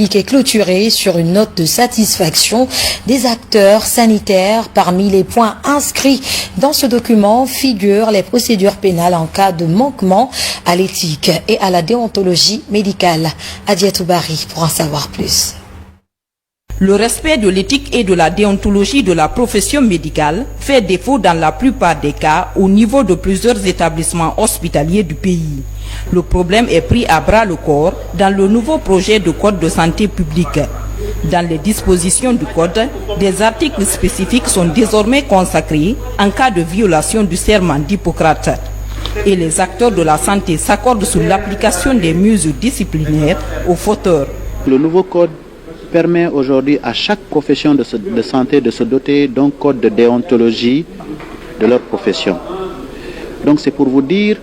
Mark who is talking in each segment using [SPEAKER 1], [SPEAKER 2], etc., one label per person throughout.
[SPEAKER 1] est clôturé sur une note de satisfaction des acteurs sanitaires. Parmi les points inscrits dans ce document figurent les procédures pénales en cas de manquement à l'éthique et à la déontologie médicale. Adiatou Bari pour en savoir plus.
[SPEAKER 2] Le respect de l'éthique et de la déontologie de la profession médicale fait défaut dans la plupart des cas au niveau de plusieurs établissements hospitaliers du pays. Le problème est pris à bras le corps dans le nouveau projet de code de santé publique. Dans les dispositions du code, des articles spécifiques sont désormais consacrés en cas de violation du serment d'Hippocrate. Et les acteurs de la santé s'accordent sur l'application des mesures disciplinaires aux fauteurs.
[SPEAKER 3] Le nouveau code permet aujourd'hui à chaque profession de santé de se doter d'un code de déontologie de leur profession. Donc c'est pour vous dire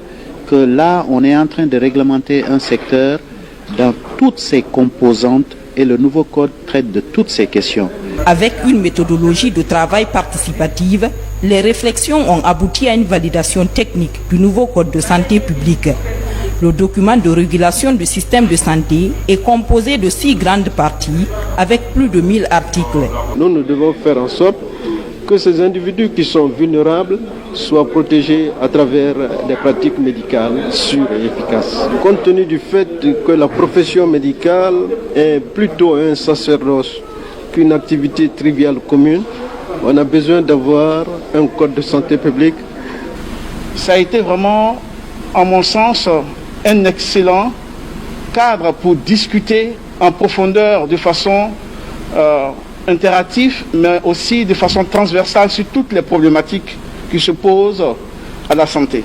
[SPEAKER 3] que là, on est en train de réglementer un secteur dans toutes ses composantes et le nouveau code traite de toutes ces questions.
[SPEAKER 2] Avec une méthodologie de travail participative, les réflexions ont abouti à une validation technique du nouveau code de santé publique. Le document de régulation du système de santé est composé de 6 grandes parties avec plus de 1000 articles.
[SPEAKER 4] Nous devons faire en sorte que ces individus qui sont vulnérables soient protégés à travers des pratiques médicales sûres et efficaces. Compte tenu du fait que la profession médicale est plutôt un sacerdoce qu'une activité triviale commune, on a besoin d'avoir un code de santé publique.
[SPEAKER 5] Ça a été vraiment, à mon sens, un excellent cadre pour discuter en profondeur de façon interactive, mais aussi de façon transversale sur toutes les problématiques qui se posent à la santé.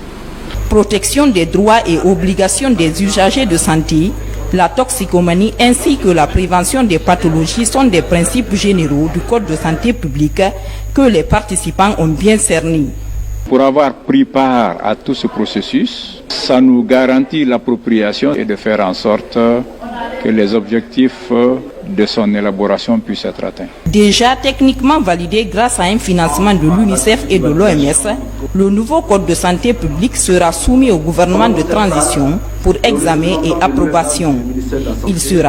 [SPEAKER 2] Protection des droits et obligations des usagers de santé, la toxicomanie ainsi que la prévention des pathologies sont des principes généraux du Code de santé publique que les participants ont bien cernés.
[SPEAKER 6] Pour avoir pris part à tout ce processus, ça nous garantit l'appropriation et de faire en sorte que les objectifs de son élaboration puissent être atteints.
[SPEAKER 2] Déjà techniquement validé grâce à un financement de l'UNICEF et de l'OMS, le nouveau code de santé publique sera soumis au gouvernement de transition pour examen et approbation. Il sera